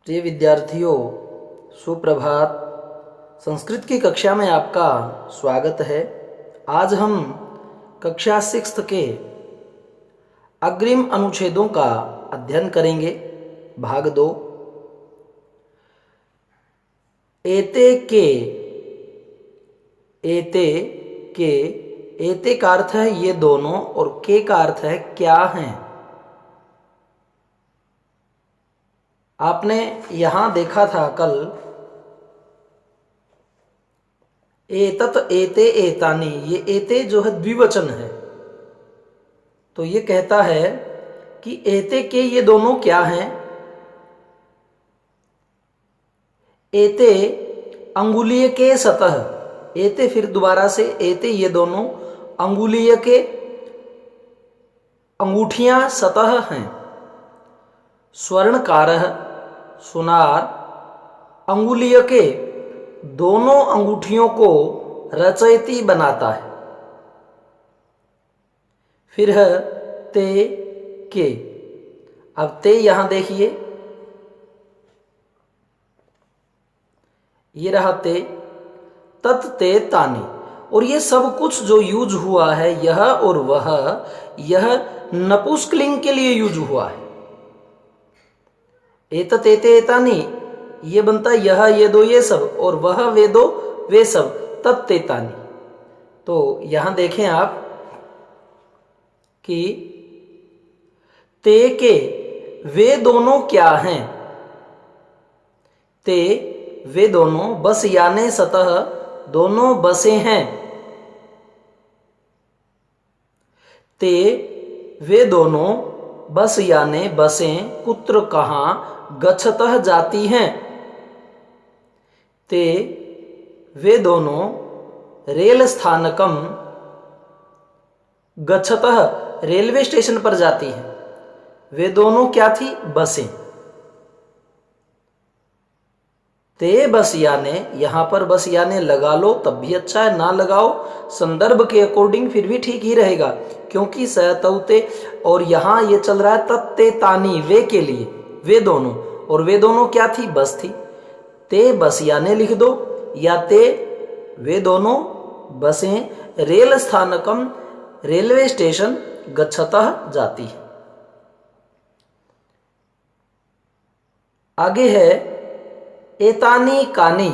प्रिय विद्यार्थियों, सुप्रभात। संस्कृत की कक्षा में आपका स्वागत है। आज हम कक्षा 6 के अग्रिम अनुच्छेदों का अध्ययन करेंगे। भाग 2। एते का अर्थ है ये दोनों और के का अर्थ है क्या हैं। आपने यहां देखा था कल, एतत एते एतानि, ये एते जो है द्विवचन है। तो ये कहता है कि एते के ये दोनों क्या हैं। एते अंगुलीय के सतह, एते फिर दोबारा से एते ये दोनों अंगुलीय के अंगूठियां सतह हैं। स्वर्णकारः सुनार अंगुलीय के दोनों अंगूठियों को रचयति बनाता है। फिर है ते के। अब ते यहां देखिए, ये रहा ते। तत् ते तानि, और ये सब कुछ जो यूज हुआ है, यह और वह, यह नपुंसकलिंग के लिए यूज हुआ है। एतत एते एतानि ये बनता है यह ये दो ये सब, और वह वे दो वे सब, तत्ते तानि। तो यहां देखें आप कि ते के वे दोनों क्या हैं। ते वे दोनों बस याने सतह दोनों बसे हैं। ते वे दोनों बस याने बसें कुत्र कहाँ गच्छतः जाती हैं। ते वे दोनों रेल स्थानकम गच्छतः रेलवे स्टेशन पर जाती हैं। वे दोनों क्या थी? बसें। ते बस याने, यहां पर बस याने लगा लो तब भी अच्छा है, ना लगाओ संदर्भ के अकॉर्डिंग फिर भी ठीक ही रहेगा, क्योंकि सहतौते और यहां ये चल रहा है तत्ते तानी, वे के लिए, वे दोनों, और वे दोनों क्या थी? बस थी। ते बस याने लिख दो, या ते वे दोनों बसें रेल स्थानकम रेलवे स्टेशन गच्छतः जाती है। आगे है एतानी कानी।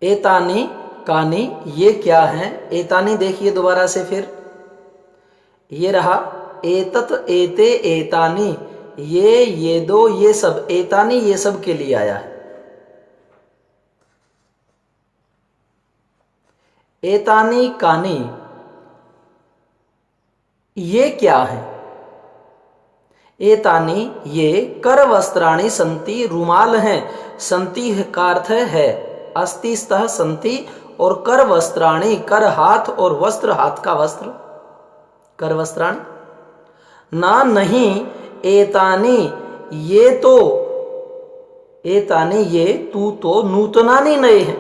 एतानी कानी ये क्या है? एतानी देखिए दोबारा से फिर, ये रहा एतत एते एतानी, ये दो ये सब, एतानी ये सब के लिए आया है। एतानी कानी ये क्या है? एतानी ये कर वस्त्राणि संति, रुमाल हैं। संति का अर्थ है, अस्ति स्तः संति, और कर वस्त्राणि कर हाथ, और वस्त्र हाथ का वस्त्र, कर वस्त्राणि। ना नहीं एतानी ये तो, एतानी ये तू तो नूतनानि नए हैं।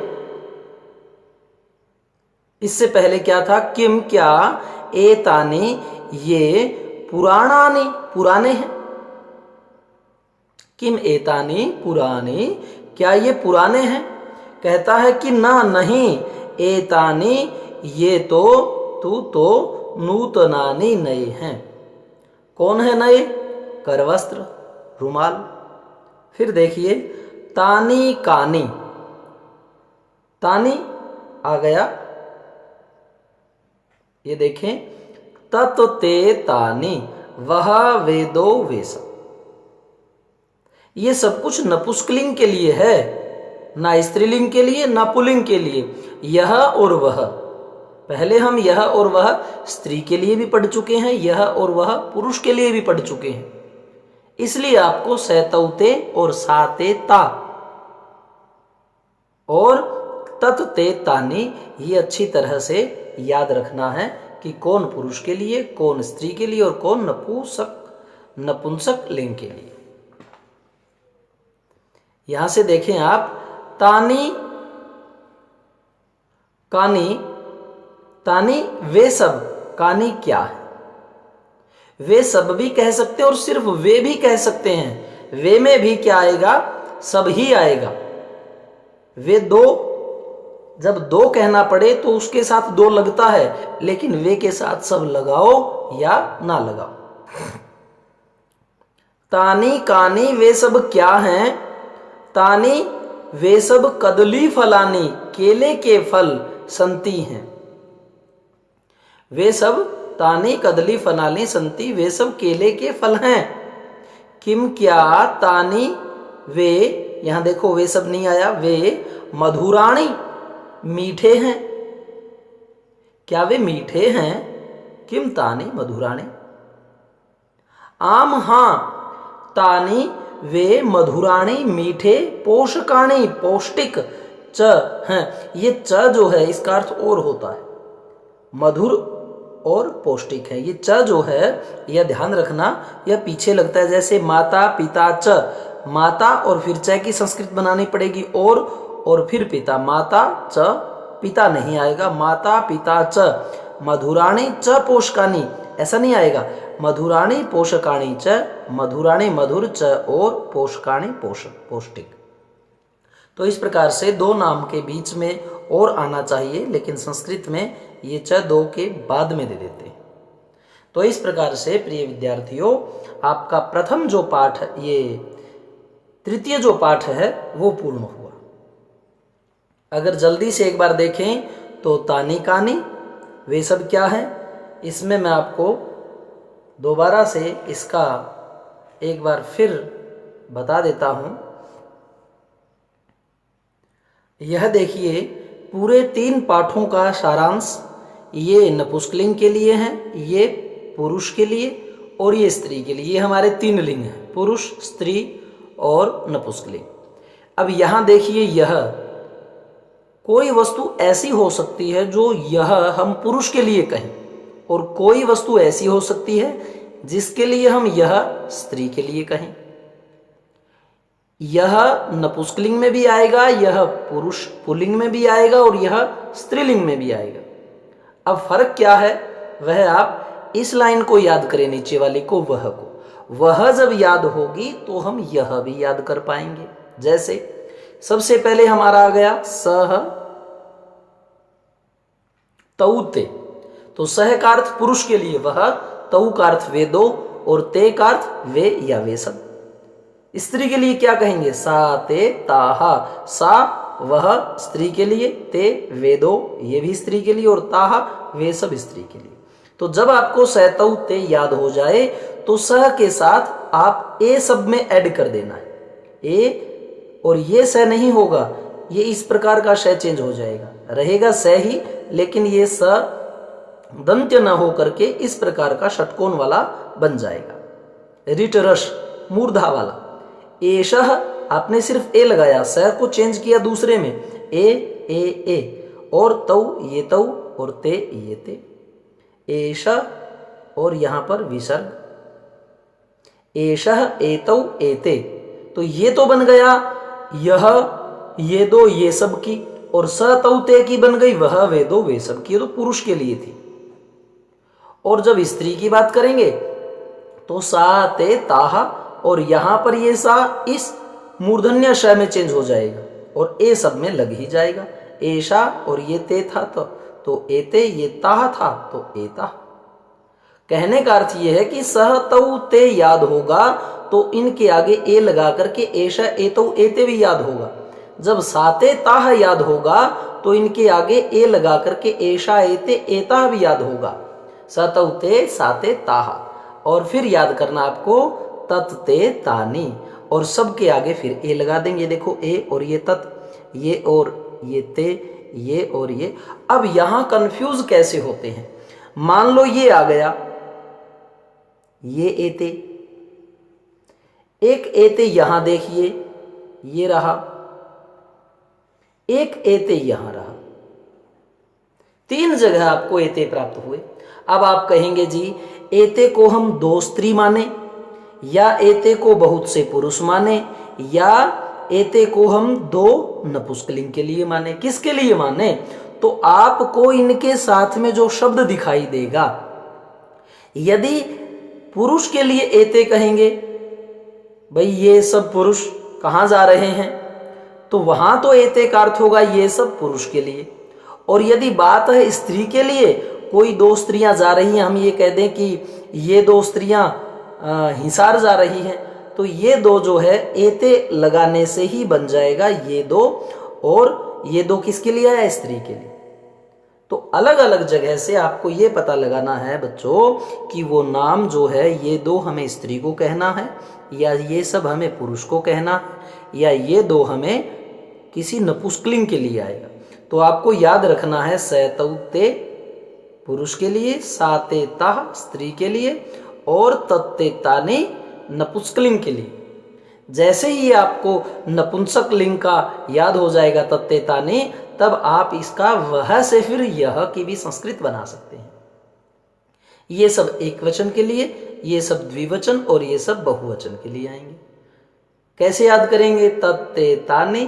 इससे पहले क्या था? किम क्या एतानी ये पुराणानि पुराने हैं। किम एतानी पुराने, क्या ये पुराने हैं? कहता है कि ना नहीं एतानी ये तो तू तो नूतनानि नए हैं। कौन है नए? करवस्त्र, रुमाल। फिर देखिए तानी कानी, तानी आ गया, ये देखें तत् ते तानि, वह वे दो वे सब। ये सब कुछ नपुंसकलिंग के लिए है, ना स्त्रीलिंग के लिए ना पुल्लिंग के लिए। यह और वह, पहले हम यह और वह स्त्री के लिए भी पढ़ चुके हैं, यह और वह पुरुष के लिए भी पढ़ चुके हैं। इसलिए आपको सहतौते और साते ता और तत् ते तानि ये अच्छी तरह से याद रखना है कि कौन पुरुष के लिए, कौन स्त्री के लिए, और कौन नपुंसक लिंग के लिए। यहां से देखें आप, तानी कानी, तानी वे सब, कानी क्या है? वे सब भी कह सकते हैं और सिर्फ वे भी कह सकते हैं। वे में भी क्या आएगा, सब ही आएगा। वे दो, जब दो कहना पड़े तो उसके साथ दो लगता है, लेकिन वे के साथ सब लगाओ या ना लगाओ। तानी कानी वे सब क्या हैं, तानी वे सब कदली फलानी केले के फल संति हैं। वे सब तानी कदली फलानी संति वे सब केले के फल हैं। किम क्या तानी वे, यहां देखो वे सब नहीं आया, वे मधुराणी मीठे हैं। क्या वे मीठे हैं, किम तानी मधुराणी। आम हां तानी वे मधुराणी मीठे, पोषकाणी पौष्टिक च हैं। ये च जो है इसका अर्थ और होता है, मधुर और पौष्टिक है। ये च जो है यह ध्यान रखना, यह पीछे लगता है, जैसे माता पिता च, माता और फिर च की संस्कृत बनानी पड़ेगी और फिर पिता, माता च पिता नहीं आएगा, माता पिता च मधुराणी च पोषकाणी, ऐसा नहीं आएगा, मधुराणी पोषकाणी च, मधुराणी मधुर च और पोषकाणी पौष्टिक। तो इस प्रकार से दो नाम के बीच में और आना चाहिए, लेकिन संस्कृत में ये च दो के बाद में दे देते हैं। तो इस प्रकार से प्रिय विद्यार्थियों, आपका प्रथम जो पाठ, ये तृतीय जो पाठ है वो पूर्ण हुआ। अगर जल्दी से एक बार देखें तो तानी कानी वे सब क्या है, इसमें मैं आपको दोबारा से इसका एक बार फिर बता देता हूं। यह देखिए पूरे 3 पाठों का सारांश, ये नपुंसकलिंग के लिए है, ये पुरुष के लिए और ये स्त्री के लिए। ये हमारे 3 लिंग हैं, पुरुष स्त्री और नपुंसकलिंग। अब यहां देखिए, यह कोई वस्तु ऐसी हो सकती है जो यह हम पुरुष के लिए कहें, और कोई वस्तु ऐसी हो सकती है जिसके लिए हम यह स्त्री के लिए कहें। यह नपुंसकलिंग में भी आएगा, यह पुरुष पुल्लिंग में भी आएगा और यह स्त्रीलिंग में भी आएगा। अब फर्क क्या है, वह आप इस लाइन को याद करें, नीचे वाली को, वह को। वह जब याद होगी तो हम यह भी याद कर पाएंगे। जैसे सबसे पहले हमारा आ गया सह तऊ ते, तो सह का अर्थ पुरुष के लिए वह, तऊ का अर्थ वे दो और ते का अर्थ वे या वे सब। स्त्री के लिए क्या कहेंगे, सा ते ताहा, सा वह स्त्री के लिए, ते वे दो ये भी स्त्री के लिए और ताहा वे सब स्त्री के लिए। तो जब आपको सह तऊ ते याद हो जाए तो सह के साथ आप ए सब में ऐड कर देना है, ए, और ये सह नहीं होगा, ये इस प्रकार का श चेंज हो जाएगा, रहेगा स ही, लेकिन ये स दंत्य न हो करके इस प्रकार का षटकोण वाला बन जाएगा, रिटरश मूर्धा वाला। एषः आपने सिर्फ ए लगाया, स को चेंज किया दूसरे में, ए और तऊ ये तऊ और ते ये ते, एष और यहां पर विसर्ग, एषः एतौ एते। तो ये तो बन गया यह ये दो ये सब की, और स तऊ ते की बन गई वह वे दो वे सब की, ये तो पुरुष के लिए थी। और जब स्त्री की बात करेंगे तो सा ते ताहा, और यहां पर ये सा इस मूर्धन्य श में चेंज हो जाएगा और ए सब में लग ही जाएगा, एशा और ये ते था तो एते, ये ताह था तो एता। कहने का अर्थ यह है कि सह तऊ ते याद होगा तो इनके आगे ए लगा करके एशा एतौ एते भी याद होगा। जब साते ताह याद होगा तो इनके आगे ए लगा करके एशा एते एता भी याद होगा, सतौ ते साते ताह। और फिर याद करना आपको तत ते तानी, और सबके आगे फिर ए लगा देंगे। देखो ए और ये तत्, ये और ये ते, ये और ये। अब यहां कंफ्यूज कैसे होते हैं, मान लो ये आ गया, ये एते, एक एते यहां देखिए ये रहा, एक एते यहां रहा, 3 जगह आपको एते प्राप्त हुए। अब आप कहेंगे जी एते को हम 2 स्त्री माने, या एते को बहुत से पुरुष माने, या एते को हम 2 नपुंसकलिंग के लिए माने। किसके लिए माने, तो आपको इनके साथ में जो शब्द दिखाई देगा, यदि पुरुष के लिए एते कहेंगे भाई ये सब पुरुष कहाँ जा रहे हैं, तो वहां तो एते का अर्थ होगा ये सब पुरुष के लिए। और यदि बात है स्त्री के लिए, कोई दो स्त्रियां जा रही हैं, हम ये कह दें कि ये दो स्त्रियां हिसार जा रही हैं, तो ये दो जो है एते लगाने से ही बन जाएगा ये दो, और ये दो किसके लिए है, स्त्री के लिए। तो अलग अलग जगह से आपको ये पता लगाना है बच्चों कि वो नाम जो है ये दो हमें स्त्री को कहना है, या ये सब हमें पुरुष को कहना है, या ये दो हमें किसी नपुंसकलिंग के लिए आएगा। तो आपको याद रखना है सैतौते पुरुष के लिए, सातेता स्त्री के लिए, और तत्तेताने नपुंसकलिंग के लिए। जैसे ही आपको नपुंसक लिंग का याद हो जाएगा तत्तेताने, तब आप इसका वह से फिर यह की भी संस्कृत बना सकते हैं। ये सब एक वचन के लिए, ये सब द्विवचन, और ये सब बहुवचन के लिए आएंगे। कैसे याद करेंगे, तत्तेताने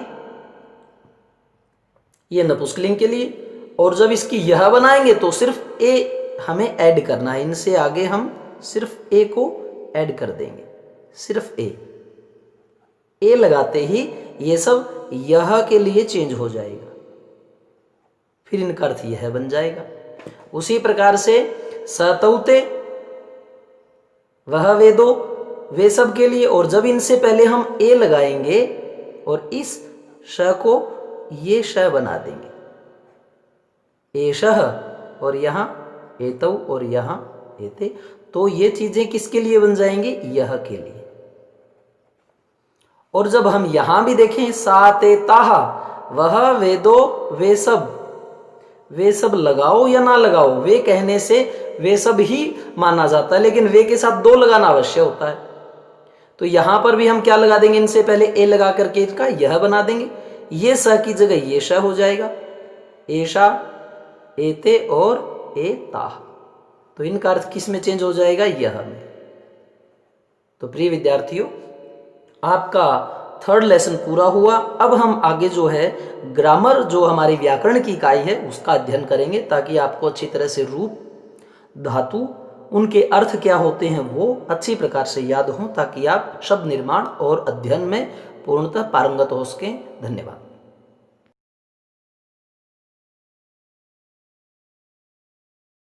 ये नपुंसकलिंग के लिए, और जब इसकी यह बनाएंगे तो सिर्फ ए हमें ऐड करना है, इनसे आगे हम सिर्फ ए को ऐड कर देंगे, सिर्फ ए लगाते ही ये सब यह के लिए चेंज हो जाएगा, फिर इनका अर्थ यह बन जाएगा। उसी प्रकार से सतौते वह वे दो, वे सब के लिए, और जब इनसे पहले हम ए लगाएंगे और इस श को ये श बना देंगे, एषः, और यहां एतौ और यहां एते, तो ये चीजें किसके लिए बन जाएंगी, यह के लिए। और जब हम यहां भी देखें सातेताः वह वे दो वे सब लगाओ या ना लगाओ, वे कहने से वे सब ही माना जाता है, लेकिन वे के साथ दो लगाना अवश्य होता है। तो यहां पर भी हम क्या लगा देंगे, इनसे पहले ए लगा करके इसका यह बना देंगे, ये स की जगह ये श हो जाएगा, एषा एते और एताः। तो इनका अर्थ किस में चेंज हो जाएगा, यह में। तो प्रिय विद्यार्थियों, आपका थर्ड लेसन पूरा हुआ। अब हम आगे जो है ग्रामर, जो हमारी व्याकरण की इकाई है, उसका अध्ययन करेंगे, ताकि आपको अच्छी तरह से रूप, धातु, उनके अर्थ क्या होते हैं वो अच्छी प्रकार से याद हों, ताकि आप शब्द निर्माण और अध्ययन में पूर्णतः पारंगत हो सकें। धन्यवाद।